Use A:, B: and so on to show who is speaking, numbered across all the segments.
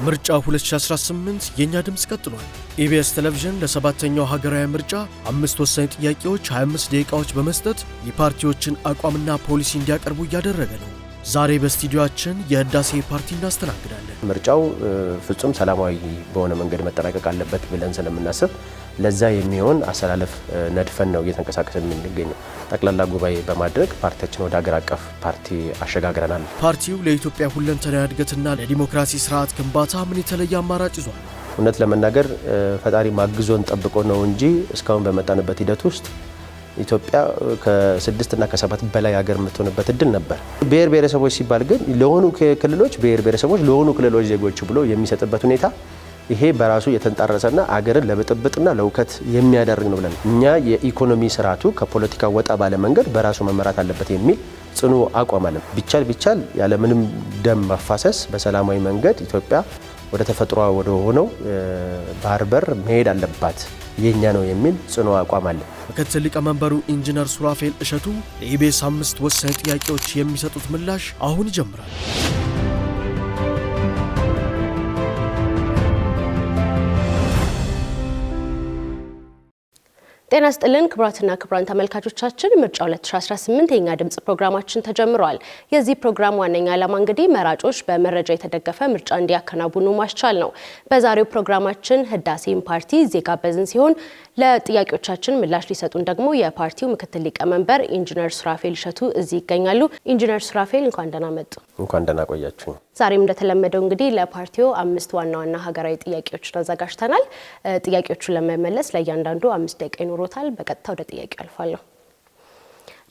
A: ምርጫ 2018 የኛ ድምጽ ቀጥሏል። ኢቢኤስ ቴሌቪዥን ለሰባተኛው ሀገራዊ ምርጫ 5 ወሳኝ ጥያቄዎች 25 ደቂቃዎች በመስጠት የፓርቲዎችን አቋምና ፖሊሲ እንዲያቀርቡ እያደረገ ነው። ዛሬ በስቱዲዮአችን የህዳሴ ፓርቲ እናስተናግዳለን።
B: ምርጫው ፍጹም ሰላማዊ በሆነ መንገድ መጠናቀቅ አለበት ብለን ስለምናስብ ለዛ የሚሆን አሰላለፍ ነድፈን ነው እየተንቀሳቀሰን የምንገኘው። ጠቅላላ ጉባኤ በማድረግ ፓርቲያችን ወደ ሀገር አቀፍ ፓርቲ አሸጋግረናል።
A: ፓርቲው ለኢትዮጵያ ሁለንተናዊ እድገትና ለዲሞክራሲ ስርዓት ግንባታ ምን የተለየ አማራጭ ይዟል?
B: እውነት ለመናገር ፈጣሪ ማግዞን ጠብቆ ነው እንጂ እስካሁን በመጣንበት ሂደት ውስጥ ኢትዮጵያ ከ6 እና ከ7 በላይ ሀገር የምትሆንበት እድል ነበር። ብሔር ብሔረሰቦች ሲባል ግን ለሆኑ ክልሎች ብሔር ብሔረሰቦች ለሆኑ ክልሎች ዜጎች ብሎ የሚሰጥበት ሁኔታ ይሄ በራሱ የተንጣረሰና አገርን ለብጥብጥና ለውከት የሚያደርግ ነው ብለን እኛ የኢኮኖሚ ስርዓቱ ከፖለቲካ ወጣ ባለ መንገድ በራሱ መመራት አለበት የሚል ጽኑ አቋም አለን። ቢቻል ያለ ምንም ደም መፋሰስ በሰላማዊ መንገድ ኢትዮጵያ ወደ ተፈጥሯ ወደ ሆነው ባህር በር መሄድ አለባት የኛ ነው የሚል ጽኑ አቋም አለ።
A: ምክትል ሊቀመንበሩ ኢንጂነር ሱራፌል እሸቱ ለኢቢኤስ 5 ወሳኝ ጥያቄዎች የሚሰጡት ምላሽ አሁን ይጀምራል።
C: ጤና ይስጥልን ክቡራትና ክቡራን ተመልካቾቻችን፣ ምርጫ 2018 የኛ ድምጽ ፕሮግራማችን ተጀምሯል። የዚህ ፕሮግራም ዋነኛ ዓላማ እንግዲህ መራጮች በመረጃ የተደገፈ ምርጫ እንዲያከናውኑ ማስቻል ነው። በዛሬው ፕሮግራማችን ህዳሴን ፓርቲ ዜጋ በዝን ሲሆን ለጥያቄዎቻችን ምላሽ ሊሰጡን ደግሞ የፓርቲው ምክትል ሊቀመንበር ኢንጂነር ሱራፌል እሸቱ እዚህ ይገኛሉ። ኢንጂነር ሱራፌል እንኳን ደህና መጡ።
B: እንኳን ደህና ቆያችሁ።
C: ዛሬም እንደተለመደው እንግዲህ ለፓርቲው 5 ዋና ሀገራዊ ጥያቄዎችን አዘጋጅተናል። ጥያቄዎቹን ለመመለስ ለእያንዳንዱ 5 ደቂቃ ይኖሮታል። በቀጥታ ወደ ጥያቄው አልፋለሁ።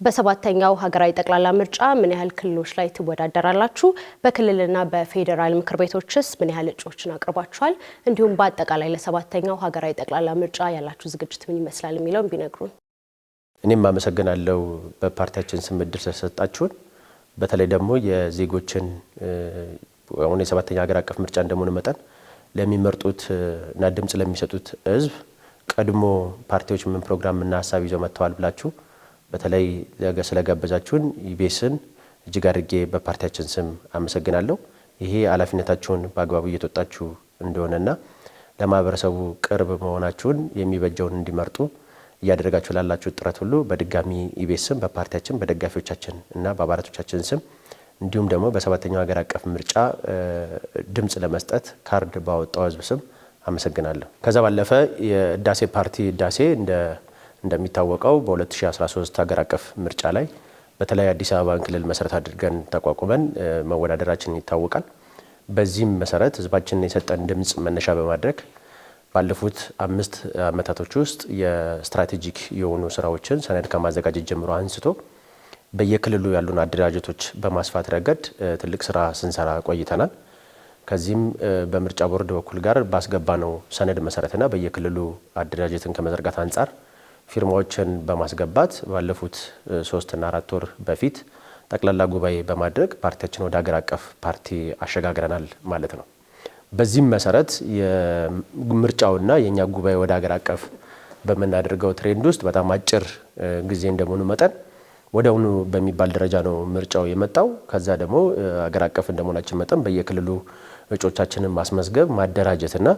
C: በሰባተኛው ሀገራዊ ጠቅላላ ምርጫ ምን ያህል ክልሎች ላይ ትወዳደራላችሁ? በክልልና በፌዴራል ምክር ቤቶችስ ምን ያህል እጩዎችን አቅርባችኋል? እንዲሁም በአጠቃላይ ለሰባተኛው ሀገራዊ ጠቅላላ ምርጫ ያላችሁ ዝግጅት ምን ይመስላል የሚለውን ቢነግሩን።
B: እኔም አመሰግናለሁ በፓርቲያችን ስም እድል ስለሰጣችሁን። በተለይ ደግሞ የዜጎችን አሁን የሰባተኛ ሀገር አቀፍ ምርጫ እንደመሆኑ መጠን ለሚመርጡት እና ድምጽ ለሚሰጡት ህዝብ ቀድሞ ፓርቲዎች ምን ፕሮግራም እና ሀሳብ ይዘው መጥተዋል ብላችሁ በተለይ ስለጋበዛችሁን ኢቢኤስን እጅግ አድርጌ በፓርቲያችን ስም አመሰግናለሁ። ይሄ ኃላፊነታችሁን በአግባቡ እየተወጣችሁ እንደሆነና ለማህበረሰቡ ቅርብ መሆናችሁን የሚበጀውን እንዲመርጡ እያደረጋችሁ ላላችሁ ጥረት ሁሉ በድጋሚ ኢቢኤስ ስም በፓርቲያችን በደጋፊዎቻችን እና በአባላቶቻችን ስም እንዲሁም ደግሞ በሰባተኛው ሀገር አቀፍ ምርጫ ድምጽ ለመስጠት ካርድ ባወጣው ህዝብ ስም አመሰግናለሁ። ከዛ ባለፈ የህዳሴ ፓርቲ ህዳሴ እንደሚታወቀው በ2013 ሀገር አቀፍ ምርጫ ላይ በተለይ አዲስ አበባን ክልል መሰረት አድርገን ተቋቁመን መወዳደራችን ይታወቃል። በዚህም መሰረት ህዝባችን የሰጠን ድምጽ መነሻ በማድረግ ባለፉት 5 ዓመታቶች ውስጥ የስትራቴጂክ የሆኑ ስራዎችን ሰነድ ከማዘጋጀት ጀምሮ አንስቶ በየክልሉ ያሉን አደረጃጀቶች በማስፋት ረገድ ትልቅ ስራ ስንሰራ ቆይተናል። ከዚህም በምርጫ ቦርድ በኩል ጋር ባስገባነው ሰነድ መሰረትና በየክልሉ አደረጃጀትን ከመዘርጋት አንጻር ፊርማዎችን በማስገባት ባለፉት 3 እና 4 ወር በፊት ጠቅላላ ጉባኤ በማድረግ ፓርቲያችን ወደ ሀገር አቀፍ ፓርቲ አሸጋግረናል ማለት ነው። በዚህም መሰረት የምርጫውና የኛ ጉባኤ ወደ ሀገር አቀፍ በመናደርገው ትሬንድ ውስጥ በጣም አጭር ጊዜ እንደመሆኑ መጠን ወደውኑ በሚባል ደረጃ ነው ምርጫው የመጣው። ከዛ ደግሞ ሀገር አቀፍ እንደመሆናችን መጠን በየክልሉ እጩዎቻችንን ማስመዝገብ ማደራጀትና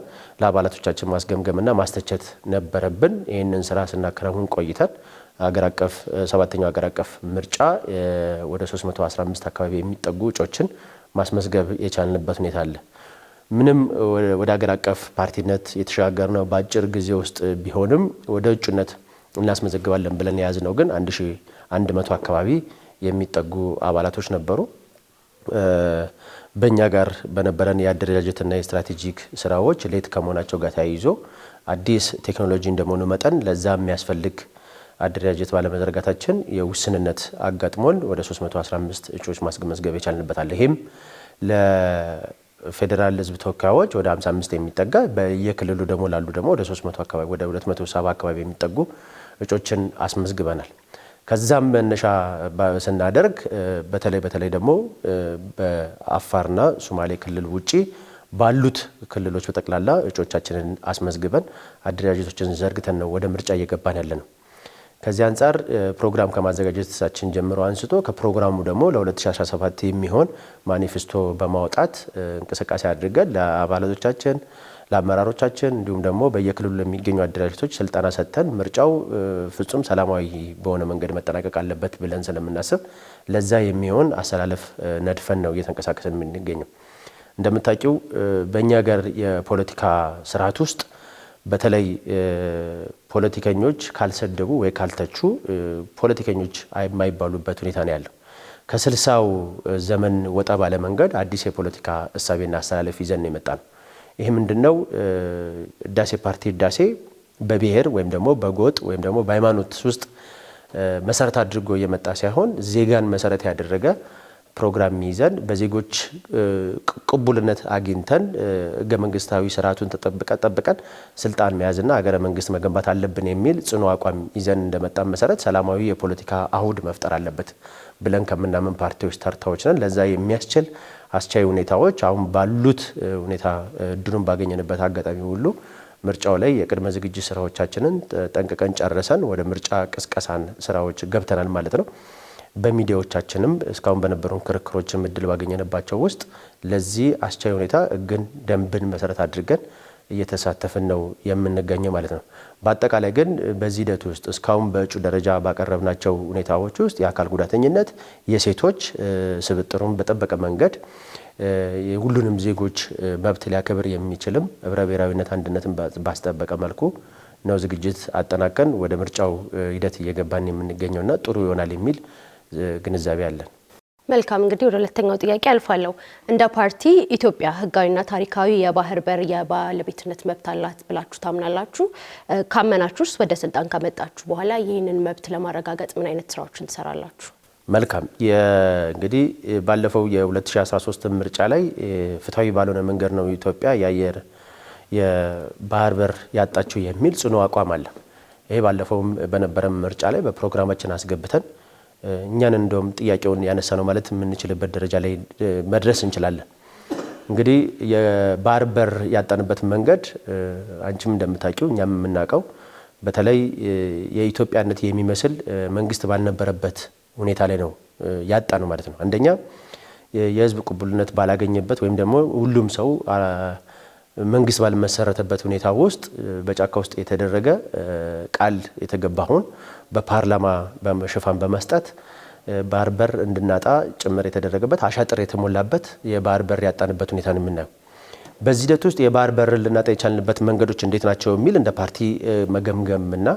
B: ለአባላቶቻችን ማስገምገምና ማስተቸት ነበረብን። ይህንን ስራ ስናከናውን ቆይተን ሀገር አቀፍ ሰባተኛው ሀገር አቀፍ ምርጫ ወደ 315 አካባቢ የሚጠጉ እጩዎችን ማስመዝገብ የቻልንበት ሁኔታ አለ። ምንም ወደ ሀገር አቀፍ ፓርቲነት የተሸጋገርነው በአጭር ጊዜ ውስጥ ቢሆንም ወደ እጩነት እናስመዘግባለን ብለን የያዝነው ግን 1100 አካባቢ የሚጠጉ አባላቶች ነበሩ። በእኛ ጋር በነበረን የአደረጃጀትና የስትራቴጂክ ስራዎች ሌት ከመሆናቸው ጋር ተያይዞ አዲስ ቴክኖሎጂ እንደመሆኑ መጠን ለዛ የሚያስፈልግ አደረጃጀት ባለመዘርጋታችን የውስንነት አጋጥሞን ወደ 315 እጩዎች ማስመዝገብ የቻልንበታል። ይሄም ለፌዴራል ህዝብ ተወካዮች ወደ 55 የሚጠጋ በየክልሉ ደግሞ ላሉ ደግሞ ወደ 300 አካባቢ ወደ 270 አካባቢ የሚጠጉ እጩዎችን አስመዝግበናል። ከዛም መነሻ ስናደርግ በተለይ ደግሞ በአፋርና ሶማሌ ክልል ውጪ ባሉት ክልሎች በጠቅላላ እጩዎቻችንን አስመዝግበን አደረጃጀቶችን ዘርግተን ነው ወደ ምርጫ እየገባን ያለነው። ከዚህ አንጻር ፕሮግራም ከማዘጋጀታችን ጀምሮ አንስቶ ከፕሮግራሙ ደግሞ ለ2017 የሚሆን ማኒፌስቶ በማውጣት እንቅስቃሴ አድርገን ለአባላቶቻችን ለአመራሮቻችን እንዲሁም ደግሞ በየክልሉ ለሚገኙ አደራጆቶች ስልጠና ሰጥተን ምርጫው ፍጹም ሰላማዊ በሆነ መንገድ መጠናቀቅ አለበት ብለን ስለምናስብ ለዛ የሚሆን አሰላለፍ ነድፈን ነው እየተንቀሳቀሰን የምንገኘው። እንደምታውቂው በእኛ ሀገር የፖለቲካ ስርዓት ውስጥ በተለይ ፖለቲከኞች ካልሰደቡ ወይ ካልተቹ ፖለቲከኞች የማይባሉበት ሁኔታ ነው ያለው። ከ60ው ዘመን ወጣ ባለ መንገድ አዲስ የፖለቲካ እሳቤና አስተላለፍ ይዘን ነው የመጣ ነው። ይሄ ምንድነው? ህዳሴ ፓርቲ ህዳሴ በብሔር ወይም ደግሞ በጎጥ ወይም ደግሞ በሃይማኖት ውስጥ መሰረት አድርጎ የመጣ ሳይሆን ዜጋን መሰረት ያደረገ ፕሮግራም ይዘን በዜጎች ቅቡልነት አግኝተን ህገ መንግስታዊ ስርዓቱን ተጠብቀን ስልጣን መያዝና ሀገረ መንግስት መገንባት አለብን የሚል ጽኑ አቋም ይዘን እንደመጣ መሰረት ሰላማዊ የፖለቲካ አውድ መፍጠር አለበት ብለን ከምናምን ፓርቲዎች ተርታዎች ነን። ለዛ የሚያስችል አስቻይ ሁኔታዎች አሁን ባሉት ሁኔታ እድሉን ባገኘንበት አጋጣሚ ሁሉ ምርጫው ላይ የቅድመ ዝግጅት ስራዎቻችንን ጠንቅቀን ጨርሰን ወደ ምርጫ ቅስቀሳን ስራዎች ገብተናል ማለት ነው። በሚዲያዎቻችንም እስካሁን በነበሩን ክርክሮችም እድል ባገኘንባቸው ውስጥ ለዚህ አስቻይ ሁኔታ ህግን ደንብን መሰረት አድርገን እየተሳተፍን ነው የምንገኘው ማለት ነው። በአጠቃላይ ግን በዚህ ሂደት ውስጥ እስካሁን በእጩ ደረጃ ባቀረብናቸው ሁኔታዎች ውስጥ የአካል ጉዳተኝነት፣ የሴቶች ስብጥሩን በጠበቀ መንገድ የሁሉንም ዜጎች መብት ሊያከብር የሚችልም ህብረ ብሔራዊነት አንድነትን ባስጠበቀ መልኩ ነው ዝግጅት አጠናቀን ወደ ምርጫው ሂደት እየገባን የምንገኘውና ጥሩ ይሆናል የሚል ግንዛቤ አለን።
C: መልካም እንግዲህ ወደ ሁለተኛው ጥያቄ አልፋለሁ። እንደ ፓርቲ ኢትዮጵያ ህጋዊና ታሪካዊ የባህር በር የባለቤትነት መብት አላት ብላችሁ ታምናላችሁ? ካመናችሁስ ወደ ስልጣን ከመጣችሁ በኋላ ይህንን መብት ለማረጋገጥ ምን አይነት ስራዎችን ትሰራላችሁ?
B: መልካም እንግዲህ ባለፈው የ2013 ምርጫ ላይ ፍትሃዊ ባልሆነ መንገድ ነው ኢትዮጵያ የባህር በር ያጣችው የሚል ጽኑ አቋም አለ። ይሄ ባለፈውም በነበረ ምርጫ ላይ በፕሮግራማችን አስገብተን እኛን እንደውም ጥያቄውን ያነሳ ነው ማለት የምንችልበት ደረጃ ላይ መድረስ እንችላለን። እንግዲህ የባህር በር ያጣንበት መንገድ አንቺም እንደምታውቂው እኛም የምናውቀው በተለይ የኢትዮጵያነት የሚመስል መንግስት ባልነበረበት ሁኔታ ላይ ነው ያጣ ነው ማለት ነው። አንደኛ የህዝብ ቅቡልነት ባላገኘበት ወይም ደግሞ ሁሉም ሰው መንግስት ባልመሰረተበት ሁኔታ ውስጥ በጫካ ውስጥ የተደረገ ቃል የተገባውን በፓርላማ በሽፋን በመስጠት ባህር በር እንድናጣ ጭምር የተደረገበት አሻጥር የተሞላበት የባህር በር ያጣንበት ሁኔታ ነው የምናየው። በዚህ ሂደት ውስጥ የባህር በር ልናጣ የቻልንበት መንገዶች እንዴት ናቸው የሚል እንደ ፓርቲ መገምገምና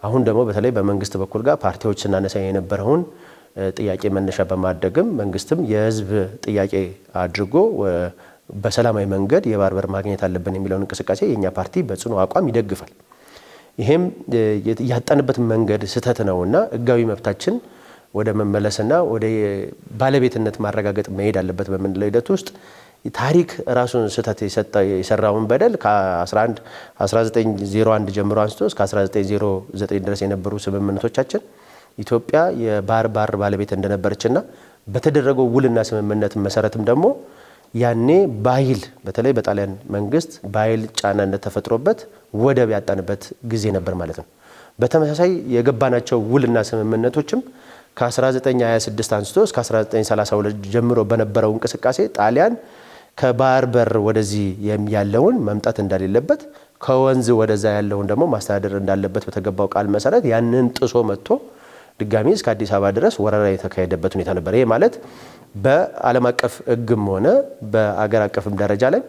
B: አሁን ደግሞ በተለይ በመንግስት በኩል ጋር ፓርቲዎች ስናነሳ የነበረውን ጥያቄ መነሻ በማድረግም መንግስትም የህዝብ ጥያቄ አድርጎ በሰላማዊ መንገድ የባህር በር ማግኘት አለብን የሚለውን እንቅስቃሴ የኛ ፓርቲ በጽኑ አቋም ይደግፋል። ይሄም ያጣንበት መንገድ ስህተት ነውና ህጋዊ መብታችን ወደ መመለስና ወደ ባለቤትነት ማረጋገጥ መሄድ አለበት በምንለው ሂደት ውስጥ ታሪክ ራሱን ስህተት የሰራውን በደል ከ1901 ጀምሮ አንስቶ እስከ 1909 ድረስ የነበሩ ስምምነቶቻችን ኢትዮጵያ የባህር በር ባለቤት እንደነበረችና በተደረገው ውልና ስምምነት መሰረትም ደግሞ ያኔ ባይል በተለይ በጣሊያን መንግስት ባይል ጫና እንደተፈጥሮበት ወደብ ያጣንበት ጊዜ ነበር ማለት ነው። በተመሳሳይ የገባናቸው ውልና ስምምነቶችም ከ1926 አንስቶ እስከ 1932 ጀምሮ በነበረው እንቅስቃሴ ጣሊያን ከባህር በር ወደዚህ ያለውን መምጣት እንደሌለበት ከወንዝ ወደዛ ያለውን ደግሞ ማስተዳደር እንዳለበት በተገባው ቃል መሰረት ያንን ጥሶ መጥቶ ድጋሚ እስከ አዲስ አበባ ድረስ ወረራ የተካሄደበት ሁኔታ ነበር። ይሄ ማለት በዓለም አቀፍ ሕግም ሆነ በአገር አቀፍም ደረጃ ላይ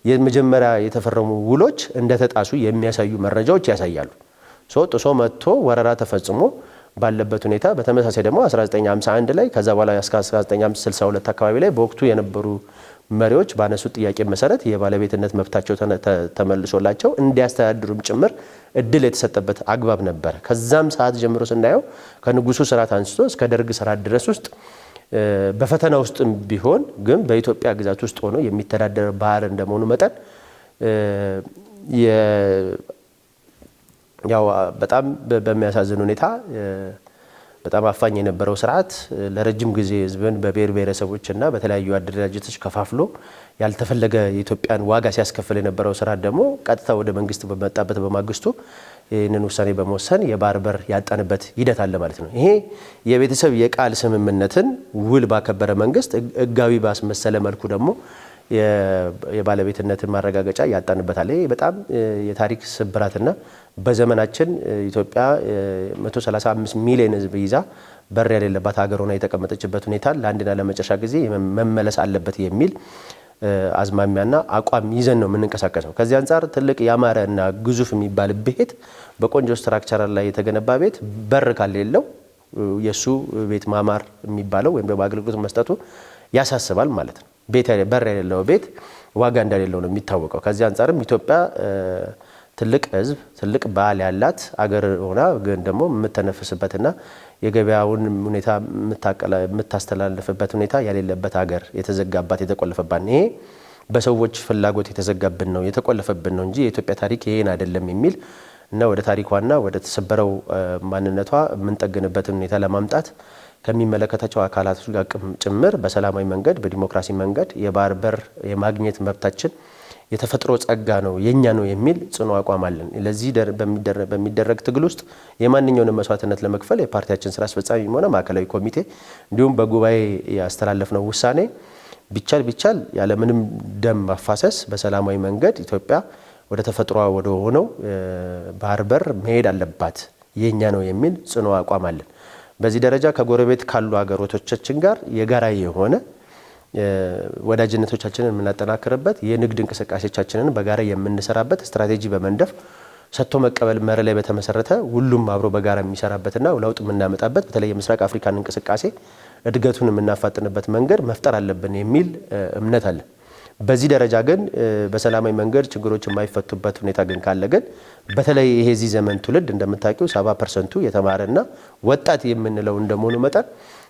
B: የመጀመሪያ የተፈረሙ ውሎች እንደተጣሱ የሚያሳዩ መረጃዎች ያሳያሉ። ጥሶ መጥቶ ወረራ ተፈጽሞ ባለበት ሁኔታ በተመሳሳይ ደግሞ 1951 ላይ ከዛ በኋላ እስከ 1962 አካባቢ ላይ በወቅቱ የነበሩ መሪዎች ባነሱት ጥያቄ መሰረት የባለቤትነት መብታቸው ተመልሶላቸው እንዲያስተዳድሩም ጭምር እድል የተሰጠበት አግባብ ነበር። ከዛም ሰዓት ጀምሮ ስናየው ከንጉሱ ስርዓት አንስቶ እስከ ደርግ ስርዓት ድረስ ውስጥ በፈተና ውስጥም ቢሆን ግን በኢትዮጵያ ግዛት ውስጥ ሆኖ የሚተዳደር ባህር እንደመሆኑ መጠን ያው በጣም በሚያሳዝን ሁኔታ በጣም አፋኝ የነበረው ስርዓት ለረጅም ጊዜ ህዝብን በብሔር ብሔረሰቦችና በተለያዩ አደረጃጀቶች ከፋፍሎ ያልተፈለገ የኢትዮጵያን ዋጋ ሲያስከፍል የነበረው ስርዓት ደግሞ ቀጥታ ወደ መንግስት በመጣበት በማግስቱ ይህንን ውሳኔ በመወሰን የባህር በር ያጣንበት ሂደት አለ ማለት ነው። ይሄ የቤተሰብ የቃል ስምምነትን ውል ባከበረ መንግስት ህጋዊ ባስመሰለ መልኩ ደግሞ የባለቤትነትን ማረጋገጫ ያጣንበታል። ይሄ በጣም የታሪክ ስብራትና በዘመናችን ኢትዮጵያ 135 ሚሊዮን ህዝብ ይዛ በር የሌለባት ሀገር ሆና የተቀመጠችበት ሁኔታ ለአንድና ለመጨረሻ ጊዜ መመለስ አለበት የሚል አዝማሚያና አቋም ይዘን ነው የምንንቀሳቀሰው። ከዚህ አንፃር ትልቅ ያማረና ግዙፍ የሚባል ቤት በቆንጆ ስትራክቸር ላይ የተገነባ ቤት በር ካሌለው የሱ ቤት ማማር የሚባለው ወይም ደግሞ አገልግሎት መስጠቱ ያሳስባል ማለት ነው። በር የሌለው ቤት ዋጋ እንደሌለው ነው የሚታወቀው። ከዚህ አንፃርም ኢትዮጵያ ትልቅ ህዝብ ትልቅ ባህል ያላት አገር ሆና ግን ደግሞ የምትተነፍስበትና የገበያውን ሁኔታ የምታስተላልፍበት ሁኔታ የሌለበት ሀገር የተዘጋባት የተቆለፈባት ይሄ በሰዎች ፍላጎት የተዘጋብን ነው የተቆለፈብን ነው እንጂ የኢትዮጵያ ታሪክ ይሄን አይደለም የሚል እና ወደ ታሪኳና ወደ ተሰበረው ማንነቷ የምንጠግንበትን ሁኔታ ለማምጣት ከሚመለከታቸው አካላቶች ጋር ጭምር በሰላማዊ መንገድ በዲሞክራሲ መንገድ የባህር በር የማግኘት መብታችን የተፈጥሮ ጸጋ ነው የኛ ነው የሚል ጽኑ አቋም አለን። ለዚህ በሚደረግ ትግል ውስጥ የማንኛውንም መስዋዕትነት ለመክፈል የፓርቲያችን ስራ አስፈጻሚ ሆነ ማዕከላዊ ኮሚቴ እንዲሁም በጉባኤ ያስተላለፍነው ውሳኔ ቢቻል ያለ ምንም ደም ማፋሰስ በሰላማዊ መንገድ ኢትዮጵያ ወደ ተፈጥሮ ወደ ሆነው ባህር በር መሄድ አለባት የኛ ነው የሚል ጽኑ አቋም አለን። በዚህ ደረጃ ከጎረቤት ካሉ ሀገሮቻችን ጋር የጋራ የሆነ ወዳጅነቶቻችንን የምናጠናክርበት የንግድ እንቅስቃሴዎቻችንን በጋራ የምንሰራበት ስትራቴጂ በመንደፍ ሰጥቶ መቀበል መር ላይ በተመሰረተ ሁሉም አብሮ በጋራ የሚሰራበትና ለውጥ የምናመጣበት በተለይ የምስራቅ አፍሪካን እንቅስቃሴ እድገቱን የምናፋጥንበት መንገድ መፍጠር አለብን የሚል እምነት አለ። በዚህ ደረጃ ግን በሰላማዊ መንገድ ችግሮች የማይፈቱበት ሁኔታ ግን ካለ ግን በተለይ ይሄ ዚህ ዘመን ትውልድ እንደምታውቂው 70% የተማረና ወጣት የምንለው እንደመሆኑ መጠን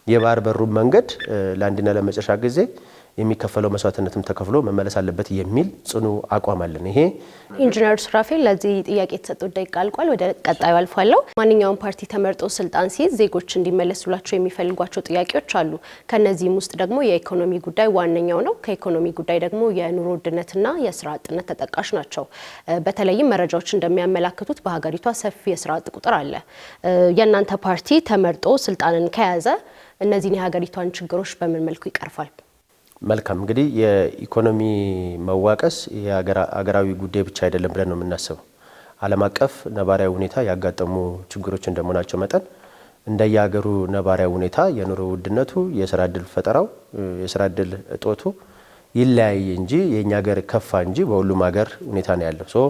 B: የባህር በሩን መንገድ ለአንድና ለመጨረሻ ጊዜ የሚከፈለው መስዋዕትነትም ተከፍሎ መመለስ አለበት የሚል ጽኑ አቋም አለን። ይሄ
C: ኢንጂነር ሱራፌል ለዚህ ጥያቄ የተሰጠው ደቂቃ አልቋል። ወደ ቀጣዩ አልፋለሁ። ማንኛውም ፓርቲ ተመርጦ ስልጣን ሲይዝ ዜጎች እንዲመለሱላቸው የሚፈልጓቸው ጥያቄዎች አሉ። ከነዚህም ውስጥ ደግሞ የኢኮኖሚ ጉዳይ ዋነኛው ነው። ከኢኮኖሚ ጉዳይ ደግሞ የኑሮ ውድነትና የስራ አጥነት ተጠቃሽ ናቸው። በተለይም መረጃዎች እንደሚያመላክቱት በሀገሪቷ ሰፊ የስራ አጥ ቁጥር አለ። የእናንተ ፓርቲ ተመርጦ ስልጣንን ከያዘ እነዚህን የሀገሪቷን ችግሮች በምን መልኩ ይቀርፋል?
B: መልካም እንግዲህ የኢኮኖሚ መዋቀስ የሀገራዊ ጉዳይ ብቻ አይደለም ብለን ነው የምናስበው። ዓለም አቀፍ ነባራዊ ሁኔታ ያጋጠሙ ችግሮች እንደመሆናቸው መጠን እንደየሀገሩ ነባራዊ ሁኔታ የኑሮ ውድነቱ፣ የስራ እድል ፈጠራው፣ የስራ እድል እጦቱ ይለያይ እንጂ የኛ ሀገር ከፋ እንጂ በሁሉም ሀገር ሁኔታ ነው ያለው።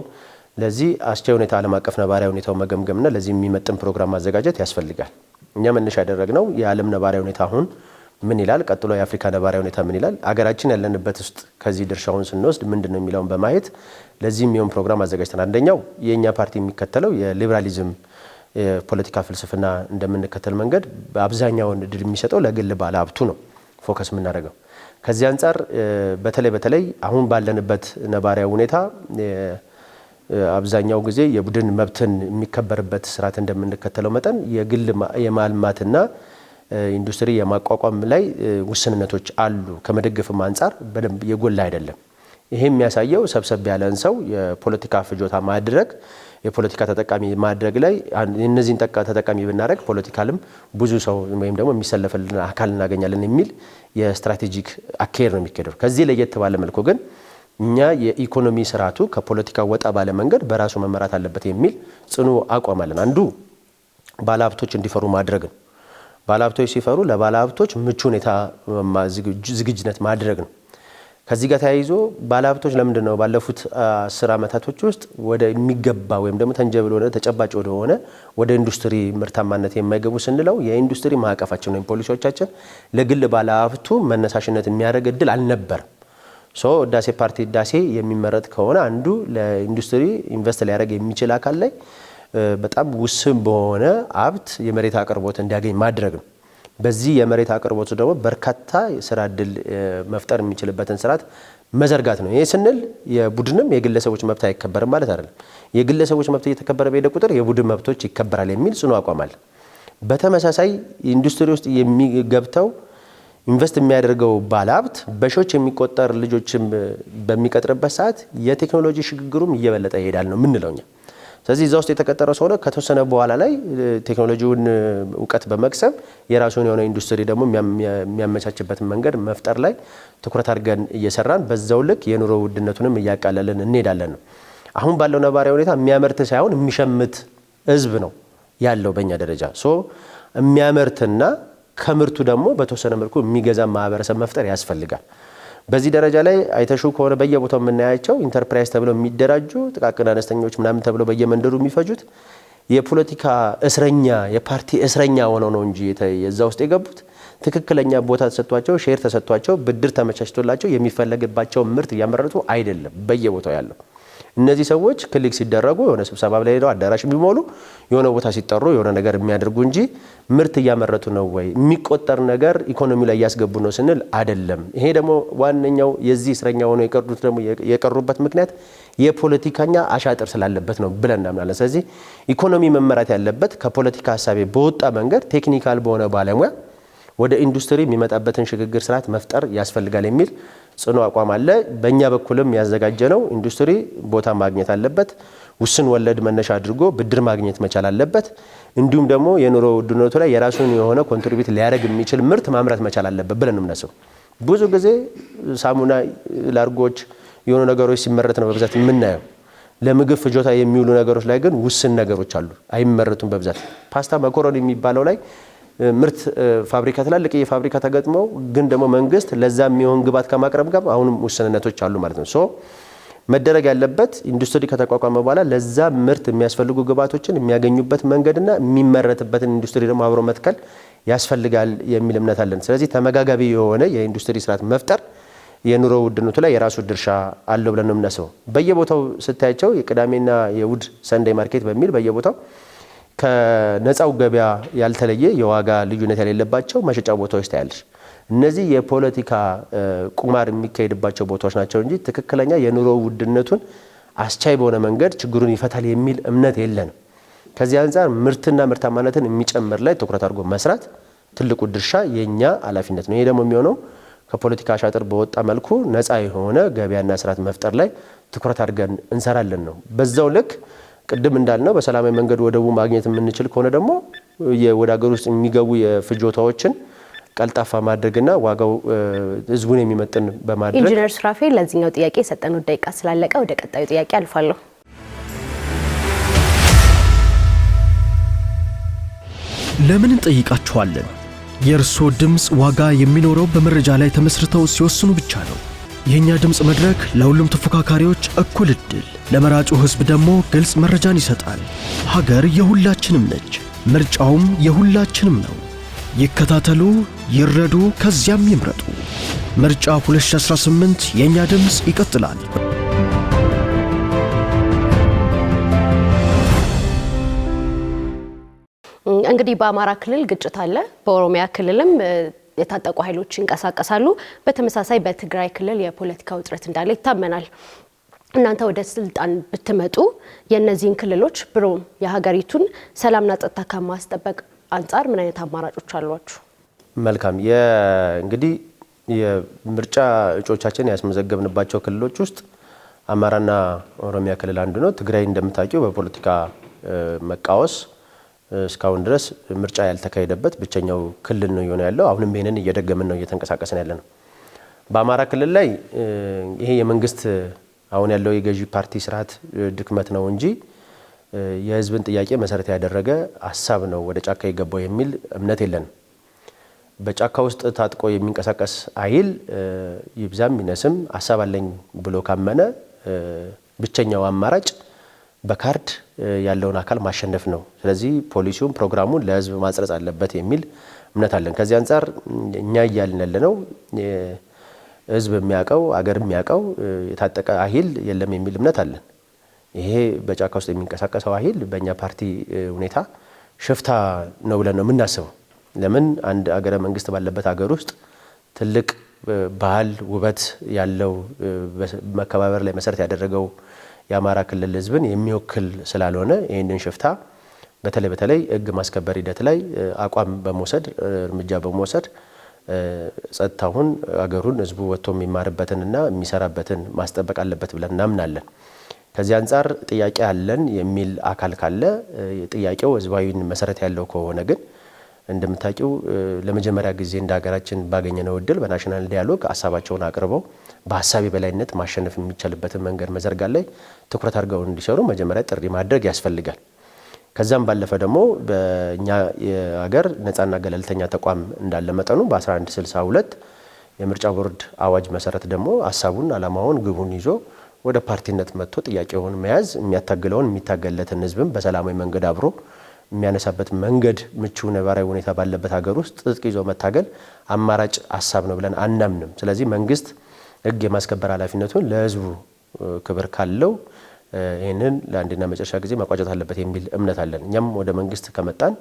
B: ለዚህ አስቻይ ሁኔታ ዓለም አቀፍ ነባራዊ ሁኔታው መገምገምና ለዚህ የሚመጥን ፕሮግራም ማዘጋጀት ያስፈልጋል። እኛ መነሻ ያደረግነው የዓለም ነባራዊ ሁኔታ አሁን ምን ይላል፣ ቀጥሎ የአፍሪካ ነባራዊ ሁኔታ ምን ይላል፣ አገራችን ያለንበት ውስጥ ከዚህ ድርሻውን ስንወስድ ምንድነው የሚለውን በማየት ለዚህ የሚሆን ፕሮግራም አዘጋጅተናል። አንደኛው የኛ ፓርቲ የሚከተለው የሊበራሊዝም የፖለቲካ ፍልስፍና እንደምንከተል መንገድ በአብዛኛውን እድል የሚሰጠው ለግል ባለ ሀብቱ ነው ፎከስ የምናደርገው። ከዚህ አንፃር በተለይ አሁን ባለንበት ነባራዊ ሁኔታ አብዛኛው ጊዜ የቡድን መብትን የሚከበርበት ስርዓት እንደምንከተለው መጠን የግል የማልማትና ኢንዱስትሪ የማቋቋም ላይ ውስንነቶች አሉ። ከመደገፍም አንፃር በደንብ የጎላ አይደለም። ይሄ የሚያሳየው ሰብሰብ ያለን ሰው የፖለቲካ ፍጆታ ማድረግ የፖለቲካ ተጠቃሚ ማድረግ ላይ እነዚህን ተጠቃሚ ብናደርግ ፖለቲካልም ብዙ ሰው ወይም ደግሞ የሚሰለፈልን አካል እናገኛለን የሚል የስትራቴጂክ አካሄድ ነው የሚካሄደው። ከዚህ ለየት ባለ መልኩ ግን እኛ የኢኮኖሚ ስርዓቱ ከፖለቲካ ወጣ ባለ መንገድ በራሱ መመራት አለበት የሚል ጽኑ አቋም አለን። አንዱ ባለሀብቶች እንዲፈሩ ማድረግ ነው። ባለሀብቶች ሲፈሩ ለባለሀብቶች ምቹ ሁኔታ ዝግጅነት ማድረግ ነው። ከዚህ ጋር ተያይዞ ባለሀብቶች ለምንድነው ባለፉት 10 ዓመታቶች ውስጥ ወደ የሚገባ ወይም ደግሞ ተንጀብል ወደ ተጨባጭ ወደ ኢንዱስትሪ ምርታማነት የማይገቡ ስንለው የኢንዱስትሪ ማዕቀፋችን ወይም ፖሊሲዎቻችን ለግል ባለሀብቱ መነሳሽነት የሚያደርግ እድል አልነበረም። ህዳሴ ፓርቲ ህዳሴ የሚመረጥ ከሆነ አንዱ ለኢንዱስትሪ ኢንቨስት ሊያደርግ የሚችል አካል ላይ በጣም ውስን በሆነ ሀብት የመሬት አቅርቦት እንዲያገኝ ማድረግ ነው። በዚህ የመሬት አቅርቦት ደግሞ በርካታ የስራ እድል መፍጠር የሚችልበትን ስርዓት መዘርጋት ነው። ይሄ ስንል የቡድንም የግለሰቦች መብት አይከበርም ማለት አይደለም። የግለሰቦች መብት እየተከበረ በሄደ ቁጥር የቡድን መብቶች ይከበራል የሚል ጽኑ አቋም አለ። በተመሳሳይ ኢንዱስትሪ ውስጥ የሚገብተው ኢንቨስት የሚያደርገው ባለሀብት በሺዎች የሚቆጠር ልጆችን በሚቀጥርበት ሰዓት የቴክኖሎጂ ሽግግሩም እየበለጠ ይሄዳል ነው የምንለው እኛ። ስለዚህ እዛ ውስጥ የተቀጠረው ሰው ነው ከተወሰነ በኋላ ላይ ቴክኖሎጂውን እውቀት በመቅሰም የራሱን የሆነ ኢንዱስትሪ ደግሞ የሚያመቻችበትን መንገድ መፍጠር ላይ ትኩረት አድርገን እየሰራን በዛው ልክ የኑሮ ውድነቱንም እያቃለልን እንሄዳለን ነው። አሁን ባለው ነባራዊ ሁኔታ የሚያመርት ሳይሆን የሚሸምት ህዝብ ነው ያለው በእኛ ደረጃ። የሚያመርትና ከምርቱ ደግሞ በተወሰነ መልኩ የሚገዛ ማህበረሰብ መፍጠር ያስፈልጋል። በዚህ ደረጃ ላይ አይተሹ ከሆነ በየቦታው የምናያቸው ኢንተርፕራይዝ ተብለው የሚደራጁ ጥቃቅን አነስተኞች ምናምን ተብለው በየመንደሩ የሚፈጁት የፖለቲካ እስረኛ የፓርቲ እስረኛ ሆነው ነው እንጂ የዛ ውስጥ የገቡት ትክክለኛ ቦታ ተሰጥቷቸው ሼር ተሰጥቷቸው ብድር ተመቻችቶላቸው የሚፈለግባቸው ምርት እያመረቱ አይደለም በየቦታው ያለው። እነዚህ ሰዎች ክሊክ ሲደረጉ የሆነ ስብሰባ ላይ ሄደው አዳራሽ የሚሞሉ የሆነ ቦታ ሲጠሩ የሆነ ነገር የሚያደርጉ እንጂ ምርት እያመረቱ ነው ወይ የሚቆጠር ነገር ኢኮኖሚ ላይ እያስገቡ ነው ስንል አይደለም። ይሄ ደግሞ ዋነኛው የዚህ እስረኛ ሆነው የቀሩት ደግሞ የቀሩበት ምክንያት የፖለቲካኛ አሻጥር ስላለበት ነው ብለን እናምናለን። ስለዚህ ኢኮኖሚ መመራት ያለበት ከፖለቲካ ሀሳቤ በወጣ መንገድ ቴክኒካል በሆነ ባለሙያ ወደ ኢንዱስትሪ የሚመጣበትን ሽግግር ስርዓት መፍጠር ያስፈልጋል የሚል ጽኑ አቋም አለ። በእኛ በኩልም ያዘጋጀነው ኢንዱስትሪ ቦታ ማግኘት አለበት፣ ውስን ወለድ መነሻ አድርጎ ብድር ማግኘት መቻል አለበት። እንዲሁም ደግሞ የኑሮ ውድነቱ ላይ የራሱን የሆነ ኮንትሪቢዩት ሊያደርግ የሚችል ምርት ማምረት መቻል አለበት ብለን ነው። ብዙ ጊዜ ሳሙና፣ ላርጎች የሆኑ ነገሮች ሲመረት ነው በብዛት የምናየው። ለምግብ ፍጆታ የሚውሉ ነገሮች ላይ ግን ውስን ነገሮች አሉ፣ አይመረቱም በብዛት። ፓስታ፣ መኮሮኒ የሚባለው ላይ ምርት ፋብሪካ ትላልቅ የፋብሪካ ተገጥመው ግን ደግሞ መንግስት ለዛ የሚሆን ግብዓት ከማቅረብ ጋር አሁንም ውስንነቶች አሉ ማለት ነው። መደረግ ያለበት ኢንዱስትሪ ከተቋቋመ በኋላ ለዛ ምርት የሚያስፈልጉ ግብዓቶችን የሚያገኙበት መንገድና የሚመረትበትን ኢንዱስትሪ ደግሞ አብሮ መትከል ያስፈልጋል የሚል እምነት አለን። ስለዚህ ተመጋጋቢ የሆነ የኢንዱስትሪ ስርዓት መፍጠር የኑሮ ውድነቱ ላይ የራሱ ድርሻ አለው ብለን ነው የምናስበው። በየቦታው ስታያቸው የቅዳሜና የእሁድ ሰንዴይ ማርኬት በሚል በየቦታው ከነፃው ገበያ ያልተለየ የዋጋ ልዩነት የሌለባቸው መሸጫ ቦታዎች ታያለሽ። እነዚህ የፖለቲካ ቁማር የሚካሄድባቸው ቦታዎች ናቸው እንጂ ትክክለኛ የኑሮ ውድነቱን አስቻይ በሆነ መንገድ ችግሩን ይፈታል የሚል እምነት የለንም። ከዚህ አንጻር ምርትና ምርታማነትን የሚጨምር ላይ ትኩረት አድርጎ መስራት ትልቁ ድርሻ የኛ ኃላፊነት ነው። ይሄ ደግሞ የሚሆነው ከፖለቲካ አሻጥር በወጣ መልኩ ነፃ የሆነ ገበያና ስርዓት መፍጠር ላይ ትኩረት አድርገን እንሰራለን ነው። በዛው ልክ ቅድም እንዳልነው በሰላማዊ መንገድ ወደቡ ማግኘት የምንችል ከሆነ ደግሞ ወደ ሀገር ውስጥ የሚገቡ የፍጆታዎችን ቀልጣፋ ማድረግና ዋጋው ህዝቡን የሚመጥን በማድረግ
C: ኢንጂነር ሱራፌል ለዚህኛው ጥያቄ የሰጠነው ደቂቃ ስላለቀ ወደ ቀጣዩ ጥያቄ አልፋለሁ።
A: ለምን እንጠይቃችኋለን? የእርስዎ ድምፅ ዋጋ የሚኖረው በመረጃ ላይ ተመስርተው ሲወስኑ ብቻ ነው። የእኛ ድምፅ መድረክ ለሁሉም ተፎካካሪዎች እኩል እድል፣ ለመራጩ ህዝብ ደግሞ ግልጽ መረጃን ይሰጣል። ሀገር የሁላችንም ነች፣ ምርጫውም የሁላችንም ነው። ይከታተሉ፣ ይረዱ፣ ከዚያም ይምረጡ። ምርጫ 2018 የእኛ ድምፅ ይቀጥላል።
C: እንግዲህ በአማራ ክልል ግጭት አለ፣ በኦሮሚያ ክልልም የታጠቁ ኃይሎች ይንቀሳቀሳሉ። በተመሳሳይ በትግራይ ክልል የፖለቲካ ውጥረት እንዳለ ይታመናል። እናንተ ወደ ስልጣን ብትመጡ የእነዚህን ክልሎች ብሎም የሀገሪቱን ሰላምና ጸጥታ ከማስጠበቅ አንጻር ምን አይነት አማራጮች አሏችሁ?
B: መልካም። እንግዲህ የምርጫ እጩዎቻችን ያስመዘገብንባቸው ክልሎች ውስጥ አማራና ኦሮሚያ ክልል አንዱ ነው። ትግራይ እንደምታውቂው በፖለቲካ መቃወስ እስካሁን ድረስ ምርጫ ያልተካሄደበት ብቸኛው ክልል ነው የሆነ ያለው። አሁንም ይሄንን እየደገምን ነው እየተንቀሳቀስን ያለ ነው። በአማራ ክልል ላይ ይሄ የመንግስት አሁን ያለው የገዢ ፓርቲ ስርዓት ድክመት ነው እንጂ የህዝብን ጥያቄ መሰረት ያደረገ ሀሳብ ነው ወደ ጫካ የገባው የሚል እምነት የለንም። በጫካ ውስጥ ታጥቆ የሚንቀሳቀስ ኃይል ይብዛም ይነስም ሀሳብ አለኝ ብሎ ካመነ ብቸኛው አማራጭ በካርድ ያለውን አካል ማሸነፍ ነው። ስለዚህ ፖሊሲውን ፕሮግራሙን ለህዝብ ማጽረጽ አለበት የሚል እምነት አለን። ከዚህ አንጻር እኛ እያልን ያለነው ህዝብ የሚያውቀው አገር የሚያውቀው የታጠቀ ኃይል የለም የሚል እምነት አለን። ይሄ በጫካ ውስጥ የሚንቀሳቀሰው ኃይል በእኛ ፓርቲ ሁኔታ ሽፍታ ነው ብለን ነው የምናስበው። ለምን አንድ አገረ መንግስት ባለበት ሀገር ውስጥ ትልቅ ባህል ውበት ያለው መከባበር ላይ መሰረት ያደረገው የአማራ ክልል ህዝብን የሚወክል ስላልሆነ ይህንን ሽፍታ በተለይ ህግ ማስከበር ሂደት ላይ አቋም በመውሰድ እርምጃ በመውሰድ ጸጥታውን አገሩን ህዝቡ ወጥቶ የሚማርበትንና የሚሰራበትን ማስጠበቅ አለበት ብለን እናምናለን። ከዚህ አንፃር ጥያቄ አለን የሚል አካል ካለ ጥያቄው ህዝባዊን መሰረት ያለው ከሆነ ግን እንደምታውቂው ለመጀመሪያ ጊዜ እንደ ሀገራችን ባገኘነው እድል በናሽናል ዲያሎግ ሀሳባቸውን አቅርበው በሀሳብ የበላይነት ማሸነፍ የሚቻልበትን መንገድ መዘርጋት ላይ ትኩረት አድርገው እንዲሰሩ መጀመሪያ ጥሪ ማድረግ ያስፈልጋል። ከዛም ባለፈ ደግሞ በእኛ የሀገር ነፃና ገለልተኛ ተቋም እንዳለ መጠኑ በ1162 የምርጫ ቦርድ አዋጅ መሰረት ደግሞ ሀሳቡን አላማውን ግቡን ይዞ ወደ ፓርቲነት መጥቶ ጥያቄውን መያዝ የሚያታግለውን የሚታገለትን ህዝብም በሰላማዊ መንገድ አብሮ የሚያነሳበት መንገድ ምቹ ነባራዊ ሁኔታ ባለበት ሀገር ውስጥ ትጥቅ ይዞ መታገል አማራጭ ሀሳብ ነው ብለን አናምንም። ስለዚህ መንግስት ህግ የማስከበር ኃላፊነቱን ለህዝቡ ክብር ካለው ይህንን ለአንድና መጨረሻ ጊዜ ማቋጨት አለበት የሚል እምነት አለን። እኛም ወደ መንግስት ከመጣን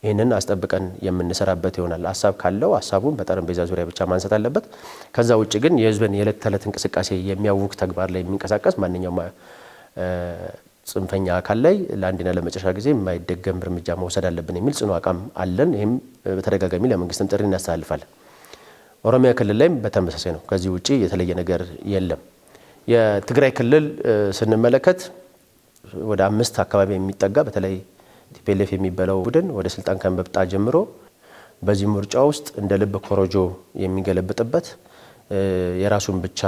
B: ይህንን አስጠብቀን የምንሰራበት ይሆናል። ሀሳብ ካለው ሀሳቡን በጠረጴዛ ዙሪያ ብቻ ማንሳት አለበት። ከዛ ውጭ ግን የህዝብን የዕለት ተዕለት እንቅስቃሴ የሚያውክ ተግባር ላይ የሚንቀሳቀስ ማንኛውም ጽንፈኛ አካል ላይ ለአንድና ለመጨረሻ ጊዜ የማይደገም እርምጃ መውሰድ አለብን የሚል ጽኑ አቋም አለን። ይህም በተደጋጋሚ ለመንግስትም ጥሪ እናስተላልፋለን። ኦሮሚያ ክልል ላይም በተመሳሳይ ነው። ከዚህ ውጪ የተለየ ነገር የለም። የትግራይ ክልል ስንመለከት ወደ 5 አካባቢ የሚጠጋ በተለይ ቲፒኤልኤፍ የሚባለው ቡድን ወደ ስልጣን ከመጣ ጀምሮ በዚህ ምርጫ ውስጥ እንደ ልብ ኮሮጆ የሚገለብጥበት የራሱን ብቻ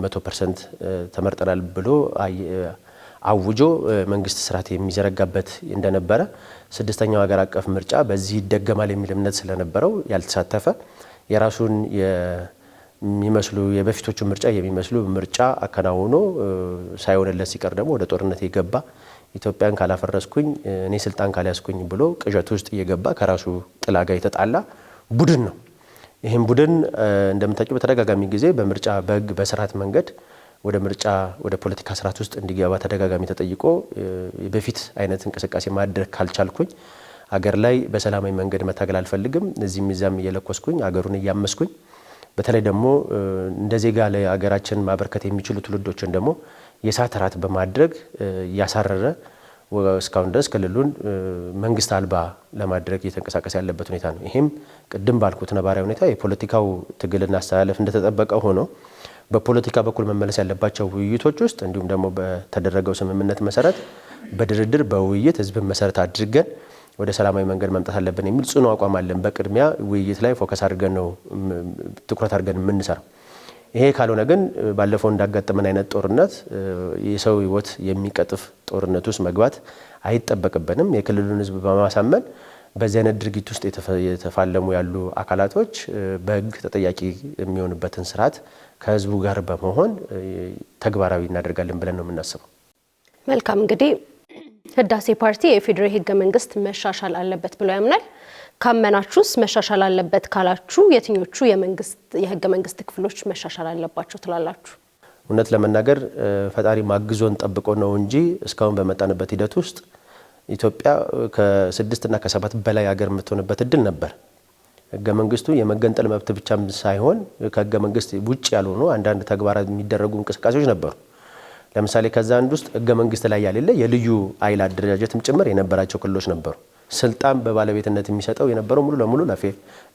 B: 100% ተመርጠናል ብሎ አውጆ መንግስት ስርዓት የሚዘረጋበት እንደነበረ 6ኛው ሀገር አቀፍ ምርጫ በዚህ ይደገማል የሚል እምነት ስለነበረው ያልተሳተፈ የራሱን የሚመስሉ የበፊቶቹ ምርጫ የሚመስሉ ምርጫ አከናውኖ ሳይሆንለት ሲቀር ደግሞ ወደ ጦርነት የገባ ኢትዮጵያን ካላፈረስኩኝ እኔ ስልጣን ካልያዝኩኝ ብሎ ቅዠት ውስጥ እየገባ ከራሱ ጥላ ጋር የተጣላ ቡድን ነው። ይህም ቡድን እንደምታውቂው በተደጋጋሚ ጊዜ በምርጫ በህግ በስርዓት መንገድ ወደ ምርጫ ወደ ፖለቲካ ስርዓት ውስጥ እንዲገባ ተደጋጋሚ ተጠይቆ በፊት አይነት እንቅስቃሴ ማድረግ ካልቻልኩኝ አገር ላይ በሰላማዊ መንገድ መታገል አልፈልግም፣ እዚህም እዚያም እየለኮስኩኝ አገሩን እያመስኩኝ በተለይ ደግሞ እንደ ዜጋ ለሀገራችን ማበርከት የሚችሉ ትውልዶችን ደግሞ የእሳት ራት በማድረግ እያሳረረ እስካሁን ድረስ ክልሉን መንግስት አልባ ለማድረግ እየተንቀሳቀሰ ያለበት ሁኔታ ነው። ይሄም ቅድም ባልኩት ነባራዊ ሁኔታ የፖለቲካው ትግልና አስተላለፍ እንደተጠበቀ ሆኖ በፖለቲካ በኩል መመለስ ያለባቸው ውይይቶች ውስጥ እንዲሁም ደግሞ በተደረገው ስምምነት መሰረት በድርድር በውይይት ህዝብን መሰረት አድርገን ወደ ሰላማዊ መንገድ መምጣት አለብን የሚል ጽኑ አቋም አለን። በቅድሚያ ውይይት ላይ ፎከስ አድርገን ነው ትኩረት አድርገን የምንሰራው። ይሄ ካልሆነ ግን ባለፈው እንዳጋጠመን አይነት ጦርነት የሰው ህይወት የሚቀጥፍ ጦርነት ውስጥ መግባት አይጠበቅብንም። የክልሉን ህዝብ በማሳመን በዚህ አይነት ድርጊት ውስጥ የተፋለሙ ያሉ አካላቶች በህግ ተጠያቂ የሚሆንበትን ስርዓት ከህዝቡ ጋር በመሆን ተግባራዊ እናደርጋለን ብለን ነው የምናስበው።
C: መልካም። እንግዲህ ህዳሴ ፓርቲ የፌዴራል ህገ መንግስት መሻሻል አለበት ብሎ ያምናል። ካመናችሁስ መሻሻል አለበት ካላችሁ የትኞቹ የህገ መንግስት ክፍሎች መሻሻል አለባቸው ትላላችሁ?
B: እውነት ለመናገር ፈጣሪ ማግዞን ጠብቆ ነው እንጂ እስካሁን በመጣንበት ሂደት ውስጥ ኢትዮጵያ ከ6 እና ከ7 በላይ ሀገር የምትሆንበት እድል ነበር። ህገ መንግስቱ የመገንጠል መብት ብቻም ሳይሆን ከህገ መንግስት ውጭ ያልሆኑ አንዳንድ ተግባራት የሚደረጉ እንቅስቃሴዎች ነበሩ። ለምሳሌ ከዛ አንድ ውስጥ ህገ መንግስት ላይ ያሌለ የልዩ ኃይል አደረጃጀትም ጭምር የነበራቸው ክልሎች ነበሩ። ስልጣን በባለቤትነት የሚሰጠው የነበረው ሙሉ ለሙሉ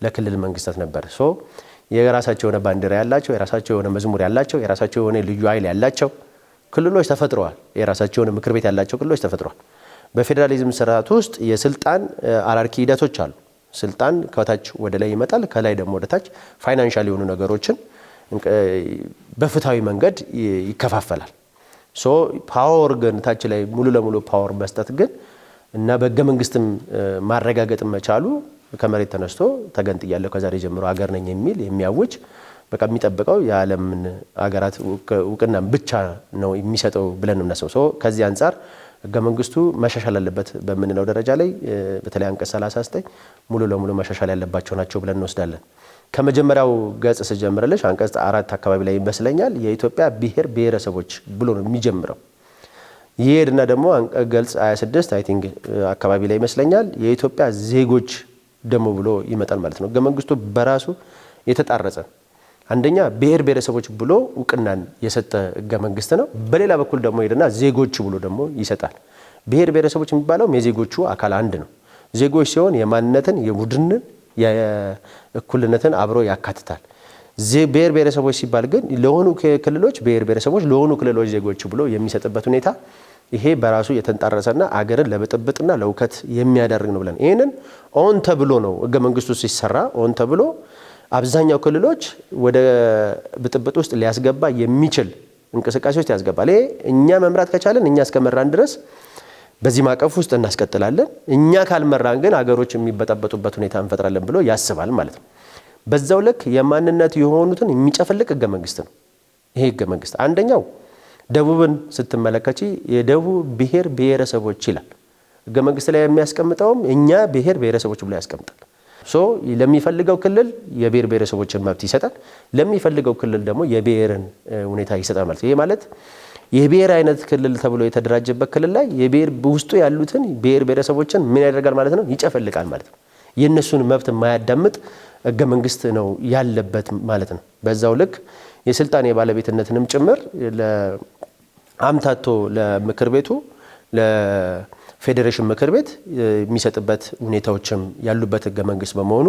B: ለክልል መንግስታት ነበር። የራሳቸው የሆነ ባንዲራ ያላቸው፣ የራሳቸው የሆነ መዝሙር ያላቸው፣ የራሳቸው የሆነ ልዩ ኃይል ያላቸው ክልሎች ተፈጥረዋል። የራሳቸው የሆነ ምክር ቤት ያላቸው ክልሎች ተፈጥረዋል። በፌዴራሊዝም ስርዓት ውስጥ የስልጣን አራርኪ ሂደቶች አሉ። ስልጣን ከታች ወደ ላይ ይመጣል፣ ከላይ ደግሞ ወደ ታች ፋይናንሻል የሆኑ ነገሮችን በፍትሃዊ መንገድ ይከፋፈላል። ፓወር ግን ታች ላይ ሙሉ ለሙሉ ፓወር መስጠት ግን እና በህገ መንግስትም ማረጋገጥ መቻሉ ከመሬት ተነስቶ ተገንጥያለሁ ከዛሬ ጀምሮ ሀገር ነኝ የሚል የሚያውጅ በቃ የሚጠብቀው የዓለምን ሀገራት እውቅና ብቻ ነው የሚሰጠው ብለን ነው የምናስበው። ከዚህ አንጻር ህገ መንግስቱ መሻሻል አለበት በምንለው ደረጃ ላይ በተለይ አንቀጽ 39 ሙሉ ለሙሉ መሻሻል ያለባቸው ናቸው ብለን እንወስዳለን። ከመጀመሪያው ገጽ ስጀምርልሽ አንቀጽ 4 አካባቢ ላይ ይመስለኛል የኢትዮጵያ ብሔር ብሔረሰቦች ብሎ ነው የሚጀምረው። ይሄድና ደግሞ ገጽ 26 አይ ቲንክ አካባቢ ላይ ይመስለኛል የኢትዮጵያ ዜጎች ደግሞ ብሎ ይመጣል ማለት ነው። ህገ መንግስቱ በራሱ የተጣረጸ አንደኛ ብሔር ብሔረሰቦች ብሎ እውቅናን የሰጠ ህገ መንግስት ነው። በሌላ በኩል ደግሞ ሄድና ዜጎች ብሎ ደግሞ ይሰጣል። ብሔር ብሔረሰቦች የሚባለው የዜጎቹ አካል አንድ ነው። ዜጎች ሲሆን የማንነትን፣ የቡድንን፣ የእኩልነትን አብሮ ያካትታል። ብሔር ብሔረሰቦች ሲባል ግን ለሆኑ ክልሎች ብሔር ብሔረሰቦች ለሆኑ ክልሎች ዜጎች ብሎ የሚሰጥበት ሁኔታ ይሄ በራሱ የተንጣረሰና አገርን ለብጥብጥና ለውከት የሚያደርግ ነው ብለን ይሄንን ኦን ተብሎ ነው ህገ መንግስቱ ሲሰራ ኦን ተብሎ አብዛኛው ክልሎች ወደ ብጥብጥ ውስጥ ሊያስገባ የሚችል እንቅስቃሴ ውስጥ ያስገባል። ይሄ እኛ መምራት ከቻለን እኛ እስከመራን ድረስ በዚህ ማቀፍ ውስጥ እናስቀጥላለን። እኛ ካልመራን ግን አገሮች የሚበጠበጡበት ሁኔታ እንፈጥራለን ብሎ ያስባል ማለት ነው። በዛው ልክ የማንነት የሆኑትን የሚጨፈልቅ ህገ መንግስት ነው ይሄ ህገ መንግስት። አንደኛው ደቡብን ስትመለከቺ የደቡብ ብሔር ብሔረሰቦች ይላል ህገ መንግስት ላይ የሚያስቀምጠውም እኛ ብሔር ብሔረሰቦች ብሎ ያስቀምጣል። ለሚፈልገው ክልል የብሔር ብሔረሰቦችን መብት ይሰጣል፣ ለሚፈልገው ክልል ደግሞ የብሔርን ሁኔታ ይሰጣል ማለት። ይሄ ማለት የብሔር አይነት ክልል ተብሎ የተደራጀበት ክልል ላይ የብሔር ውስጡ ያሉትን ብሔር ብሔረሰቦችን ምን ያደርጋል ማለት ነው? ይጨፈልቃል ማለት ነው። የነሱን መብት የማያዳምጥ ህገ መንግስት ነው ያለበት ማለት ነው። በዛው ልክ የስልጣን የባለቤትነትንም ጭምር ለአምታቶ ለምክር ቤቱ ለፌዴሬሽን ምክር ቤት የሚሰጥበት ሁኔታዎችም ያሉበት ህገ መንግስት በመሆኑ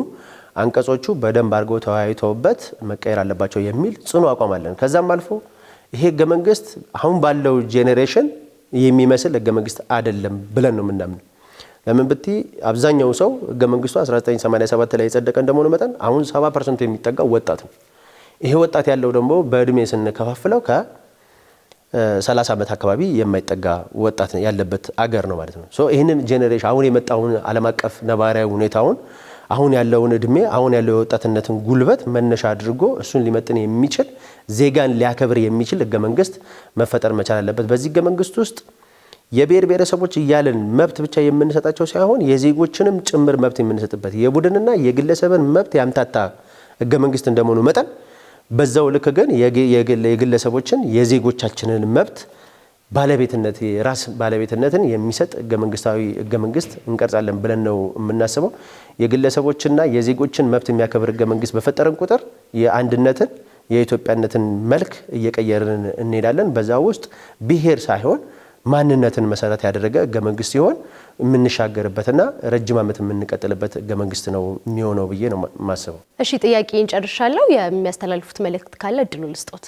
B: አንቀጾቹ በደንብ አድርገው ተወያይተውበት መቀየር አለባቸው የሚል ጽኑ አቋም አለን። ከዛም አልፎ ይሄ ህገ መንግስት አሁን ባለው ጄኔሬሽን የሚመስል ህገ መንግስት አይደለም ብለን ነው የምናምነው። ለምን ብቲ አብዛኛው ሰው ህገ መንግስቱ 1987 ላይ የጸደቀ እንደሆነ መጠን አሁን 70% የሚጠጋው ወጣት ነው። ይሄ ወጣት ያለው ደግሞ በእድሜ ስንከፋፍለው ከ30 ዓመት አካባቢ የማይጠጋ ወጣት ያለበት አገር ነው ማለት ነው። ይህንን ጄኔሬሽን አሁን የመጣውን ዓለም አቀፍ ነባራዊ ሁኔታውን አሁን ያለውን እድሜ አሁን ያለው የወጣትነትን ጉልበት መነሻ አድርጎ እሱን ሊመጥን የሚችል ዜጋን ሊያከብር የሚችል ህገ መንግስት መፈጠር መቻል አለበት። በዚህ ህገ መንግስት ውስጥ የብሔር ብሔረሰቦች እያለን መብት ብቻ የምንሰጣቸው ሳይሆን የዜጎችንም ጭምር መብት የምንሰጥበት የቡድንና የግለሰብን መብት ያምታታ ህገ መንግስት እንደመሆኑ መጠን በዛው ልክ ግን የግለሰቦችን የዜጎቻችንን መብት ባለቤትነት የራስ ባለቤትነትን የሚሰጥ ህገ መንግስታዊ ህገ መንግስት እንቀርጻለን ብለን ነው የምናስበው። የግለሰቦችና የዜጎችን መብት የሚያከብር ህገ መንግስት በፈጠረን ቁጥር የአንድነትን የኢትዮጵያነትን መልክ እየቀየርን እንሄዳለን። በዛ ውስጥ ብሔር ሳይሆን ማንነትን መሰረት ያደረገ ህገ መንግስት ሲሆን የምንሻገርበትና ረጅም ዓመት የምንቀጥልበት ህገ መንግስት ነው የሚሆነው ብዬ ነው የማስበው።
C: እሺ፣ ጥያቄን ጨርሻለሁ። የሚያስተላልፉት መልእክት ካለ እድሉ ልስጦት።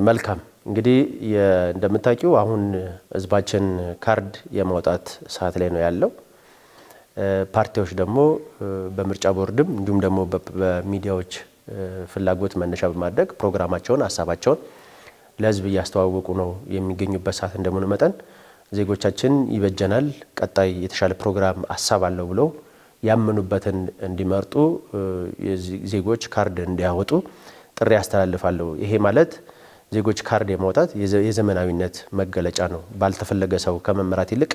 B: መልካም። እንግዲህ እንደምታውቂው አሁን ህዝባችን ካርድ የማውጣት ሰዓት ላይ ነው ያለው። ፓርቲዎች ደግሞ በምርጫ ቦርድም እንዲሁም ደግሞ በሚዲያዎች ፍላጎት መነሻ በማድረግ ፕሮግራማቸውን ሀሳባቸውን ለህዝብ እያስተዋወቁ ነው የሚገኙበት ሰዓት እንደሆነ መጠን ዜጎቻችን ይበጀናል፣ ቀጣይ የተሻለ ፕሮግራም ሀሳብ አለው ብለው ያመኑበትን እንዲመርጡ ዜጎች ካርድ እንዲያወጡ ጥሪ ያስተላልፋለሁ። ይሄ ማለት ዜጎች ካርድ የማውጣት የዘመናዊነት መገለጫ ነው። ባልተፈለገ ሰው ከመመራት ይልቅ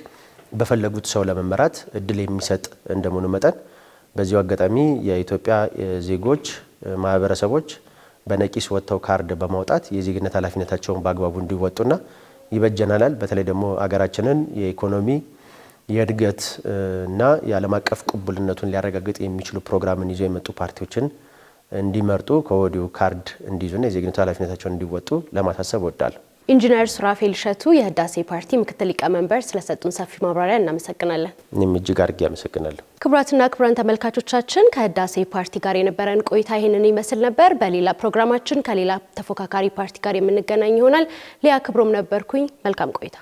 B: በፈለጉት ሰው ለመመራት እድል የሚሰጥ እንደሆነ መጠን በዚሁ አጋጣሚ የኢትዮጵያ ዜጎች ማህበረሰቦች በነቂስ ወጥተው ካርድ በማውጣት የዜግነት ኃላፊነታቸውን በአግባቡ እንዲወጡና ይበጀናል፣ በተለይ ደግሞ አገራችንን የኢኮኖሚ የእድገት እና የዓለም አቀፍ ቅቡልነቱን ሊያረጋግጥ የሚችሉ ፕሮግራምን ይዞ የመጡ ፓርቲዎችን እንዲመርጡ ከወዲሁ ካርድ እንዲይዙና የዜግነት ኃላፊነታቸውን እንዲወጡ ለማሳሰብ እወዳለሁ።
C: ኢንጂነር ሱራፌል እሸቱ የህዳሴ ፓርቲ ምክትል ሊቀመንበር ስለሰጡን ሰፊ ማብራሪያ እናመሰግናለን።
B: እኔም እጅግ አድርጌ አመሰግናለሁ።
C: ክቡራትና ክቡራን ተመልካቾቻችን ከህዳሴ ፓርቲ ጋር የነበረን ቆይታ ይህንን ይመስል ነበር። በሌላ ፕሮግራማችን ከሌላ ተፎካካሪ ፓርቲ ጋር የምንገናኝ ይሆናል። ሊያ ክብሮም ነበርኩኝ። መልካም ቆይታ።